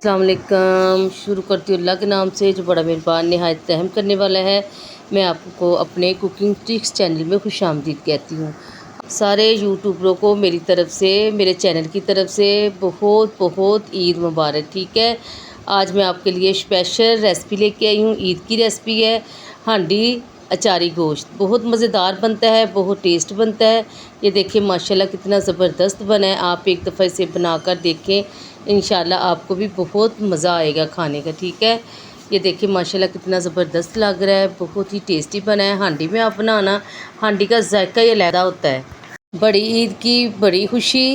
अस्सलाम वालेकुम। शुरू करती हूँ अल्लाह के नाम से जो बड़ा मेहरबान नहायत रहम करने वाला है। मैं आपको अपने कुकिंग ट्रिक्स चैनल में खुशामदीद कहती हूँ। सारे यूट्यूबरों को मेरी तरफ़ से, मेरे चैनल की तरफ़ से बहुत बहुत ईद मुबारक। ठीक है, आज मैं आपके लिए स्पेशल रेसिपी लेके आई हूँ। ईद की रेसिपी है हांडी अचारी गोश्त। बहुत मज़ेदार बनता है, बहुत टेस्ट बनता है। ये देखिए माशाल्लाह कितना ज़बरदस्त बना है। आप एक दफ़ा इसे बनाकर देखें, इंशाल्लाह आपको भी बहुत मज़ा आएगा खाने का। ठीक है, ये देखिए माशाल्लाह कितना ज़बरदस्त लग रहा है, बहुत ही टेस्टी बना है। हांडी में आप बनाना, हांडी का जायका ही अलहदा होता है। बड़ी ईद की बड़ी खुशी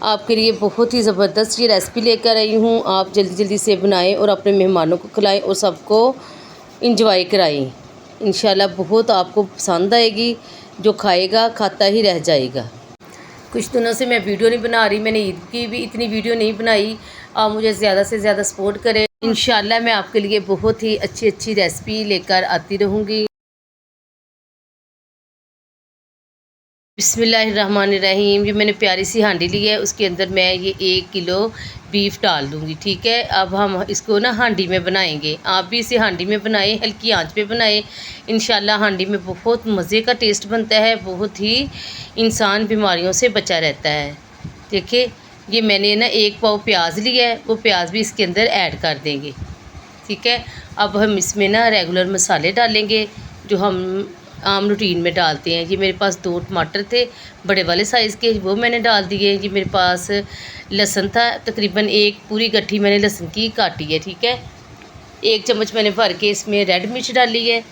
आपके लिए बहुत ही ज़बरदस्त ये रेसिपी लेकर आई हूँ। आप जल्दी जल्दी से बनाएं और अपने मेहमानों को खिलाएं और सबको इंजॉय कराएं। इंशाल्लाह बहुत आपको पसंद आएगी, जो खाएगा खाता ही रह जाएगा। कुछ दिनों से मैं वीडियो नहीं बना रही, मैंने ईद की भी इतनी वीडियो नहीं बनाई। आप मुझे ज़्यादा से ज़्यादा सपोर्ट करें। इंशाल्लाह मैं आपके लिए बहुत ही अच्छी अच्छी रेसिपी लेकर आती रहूँगी। बिस्मिल्लाहिर्रहमानिर्रहीम। ये मैंने प्यारी सी हांडी ली है, उसके अंदर मैं ये 1 किलो बीफ डाल दूँगी। ठीक है, अब हम इसको ना हांडी में बनाएंगे। आप भी इसे हांडी में बनाएं, हल्की आंच पे बनाएं। इंशाल्लाह हांडी में बहुत मज़े का टेस्ट बनता है, बहुत ही इंसान बीमारियों से बचा रहता है। देखिए ये मैंने ना 1 पाव प्याज लिया है, वो प्याज भी इसके अंदर ऐड कर देंगे। ठीक है, अब हम इसमें ना रेगुलर मसाले डालेंगे जो हम आम रूटीन में डालते हैं। ये मेरे पास 2 टमाटर थे बड़े वाले साइज़ के, वो मैंने डाल दिए। ये मेरे पास लहसुन था, तकरीबन 1 पूरी गट्ठी मैंने लहसुन की काटी है। ठीक है, 1 चम्मच मैंने भर के इसमें रेड मिर्च डाली है।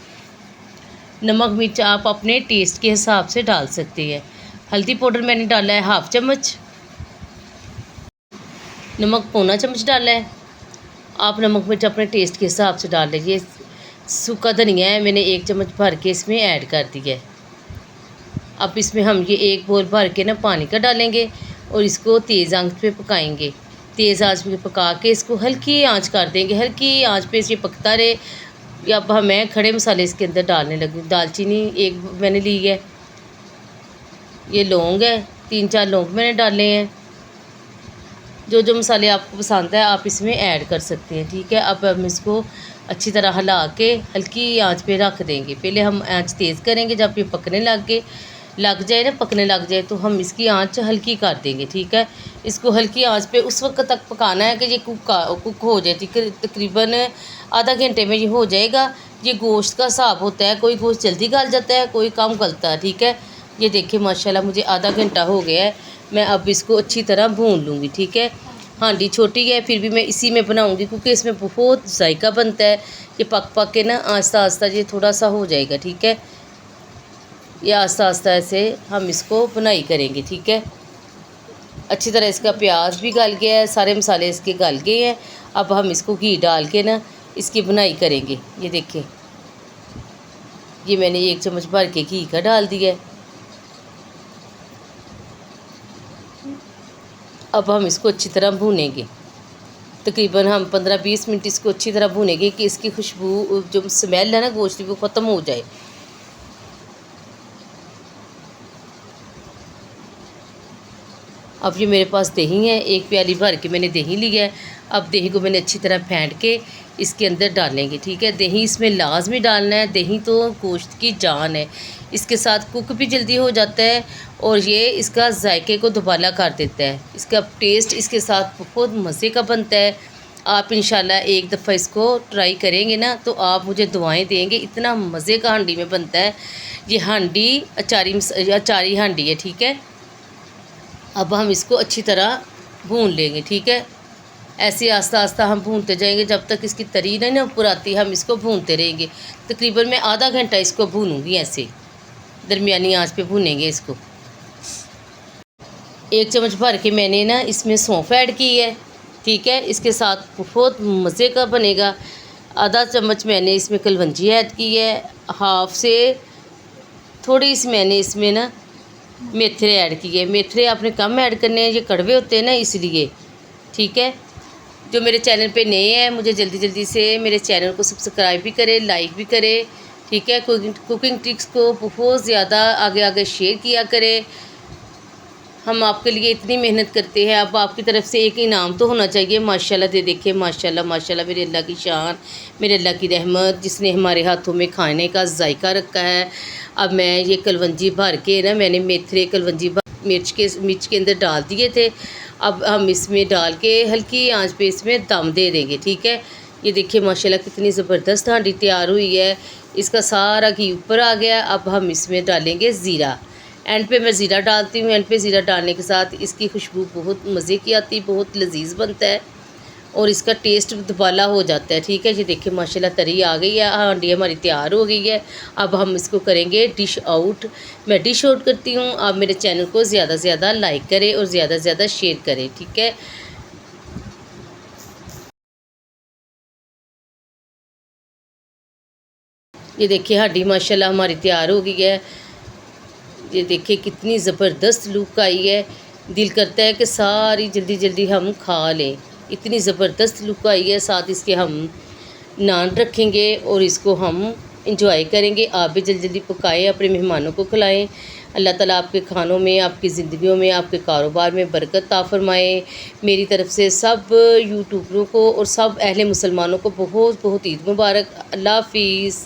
नमक मिर्च आप अपने टेस्ट के हिसाब से डाल सकते हैं। हल्दी पाउडर मैंने डाला है 1/2 चम्मच। नमक 1/4 चम्मच डाला है। आप नमक मिर्च अपने टेस्ट के हिसाब से डाल लीजिए। सूखा धनिया है, मैंने 1 चम्मच भर के इसमें ऐड कर दिया है। अब इसमें हम ये 1 बोल भर के ना पानी का डालेंगे और इसको तेज़ आंच पे पकाएंगे। तेज़ आंच पे पका के इसको हल्की आंच कर देंगे, हल्की आंच पे ये पकता रहे। अब मैं खड़े मसाले इसके अंदर डालने लगी। दालचीनी 1 मैंने ली है, ये लौंग है 3-4 लौंग मैंने डाले हैं। जो जो मसाले आपको पसंद है आप इसमें ऐड कर सकते हैं। ठीक है, अब हम इसको अच्छी तरह हिला के हल्की आंच पे रख देंगे। पहले हम आंच तेज़ करेंगे, जब ये पकने लग जाए ना, पकने लग जाए तो हम इसकी आंच हल्की कर देंगे। ठीक है, इसको हल्की आंच पे उस वक्त तक पकाना है कि ये कुक हो जाए। तकरीबन आधा घंटे में ये हो जाएगा। ये गोश्त का हिसाब होता है, कोई गोश्त जल्दी गल जाता है, कोई कम गलता है। ठीक है, ये देखिए माशाल्लाह मुझे आधा घंटा हो गया है। मैं अब इसको अच्छी तरह भून लूँगी। ठीक है, हांडी छोटी है फिर भी मैं इसी में बनाऊँगी क्योंकि इसमें बहुत जायका बनता है। ये पक पक के ना आहिस्ता आहिस्ता ये थोड़ा सा हो जाएगा। ठीक है, ये आहिस्ता आहिस्ता ऐसे हम इसको बुनाई करेंगे। ठीक है, अच्छी तरह इसका प्याज भी गल गया है, सारे मसाले इसके गल गए हैं। अब हम इसको घी डाल के ना इसकी बुनाई करेंगे। ये देखिए ये मैंने 1 चम्मच भर के घी का डाल दिया है। अब हम इसको अच्छी तरह भूनेंगे। तकरीबन हम 15-20 मिनट इसको अच्छी तरह भूनेंगे कि इसकी खुशबू जो स्मेल है ना गोश्त की वो ख़त्म हो जाए। अब ये मेरे पास दही है, 1 प्याली भर के मैंने दही लिया है। अब दही को मैंने अच्छी तरह फेंट के इसके अंदर डालेंगे। ठीक है, दही इसमें लाजमी डालना है, दही तो गोश्त की जान है। इसके साथ कुक भी जल्दी हो जाता है और ये इसका जायके को दुबाला कर देता है। इसका टेस्ट इसके साथ बहुत मज़े का बनता है। आप इंशाल्लाह एक दफ़ा इसको ट्राई करेंगे ना तो आप मुझे दुआएं देंगे। इतना मज़े का हांडी में बनता है। ये हांडी अचारी हांडी है। ठीक है, अब हम इसको अच्छी तरह भून लेंगे। ठीक है, ऐसे आस्ता आस्ता हम भूनते जाएंगे जब तक इसकी तरी नहीं ना ऊपर आती, हम इसको भूनते रहेंगे। तकरीबन मैं आधा घंटा इसको भूनूंगी, ऐसे दरमियानी आंच पे भूनेंगे इसको। 1 चम्मच भर के मैंने ना इसमें सौंफ ऐड की है। ठीक है, इसके साथ बहुत मज़े का बनेगा। आधा चम्मच मैंने इसमें कलवंजी ऐड की है। हाफ से थोड़ी सी मैंने इसमें ना मेथरे ऐड किए। मेथरे आपने कम ऐड करने हैं, ये कड़वे होते हैं ना इसलिए। ठीक है, जो मेरे चैनल पे नए हैं मुझे जल्दी जल्दी से मेरे चैनल को सब्सक्राइब भी करें, लाइक भी करें। ठीक है, कुकिंग ट्रिक्स को बहुत ज़्यादा आगे आगे शेयर किया करें। हम आपके लिए इतनी मेहनत करते हैं, अब आपकी तरफ से एक इनाम तो होना चाहिए। माशाल्लाह दे देखिए, माशाल्लाह माशाल्लाह, मेरे अल्लाह की शान, मेरे अल्लाह की रहमत, जिसने हमारे हाथों में खाने का जायका रखा है। अब मैं ये कलवंजी भर के ना, मैंने मेथरे कलवंजी मिर्च के अंदर डाल दिए थे। अब हम इसमें डाल के हल्की आंच पे इसमें दम दे देंगे, ठीक है। ये देखिए माशाल्लाह कितनी ज़बरदस्त हांडी तैयार हुई है, इसका सारा घी ऊपर आ गया। अब हम इसमें डालेंगे ज़ीरा। एंड पे मैं ज़ीरा डालती हूँ। एंड पे ज़ीरा डालने के साथ इसकी खुशबू बहुत मज़े की आती है, बहुत लजीज बनता है और इसका टेस्ट दुबाला हो जाता है, ठीक है। ये देखिए माशाल्लाह तरी आ गई है, हांडी हमारी तैयार हो गई है। अब हम इसको करेंगे डिश आउट। मैं डिश आउट करती हूँ। आप मेरे चैनल को ज़्यादा से ज़्यादा लाइक करें और ज़्यादा से ज़्यादा शेयर करें, ठीक है। ये देखिए हांडी माशाल्लाह हमारी तैयार हो गई है। ये देखिए कितनी ज़बरदस्त लुक आई है, दिल करता है कि सारी जल्दी जल्दी हम खा लें। इतनी ज़बरदस्त लुक आई है, साथ इसके हम नान रखेंगे और इसको हम इंजॉय करेंगे। आप भी जल्दी जल्दी पकाएं, अपने मेहमानों को खिलाएं। अल्लाह ताला आपके खानों में, आपकी ज़िंदगियों में, आपके कारोबार में बरकत अता फ़रमाए। मेरी तरफ़ से सब यूट्यूबरों को और सब अहले मुसलमानों को बहुत बहुत ईद मुबारक। अल्लाह हाफ़िज़।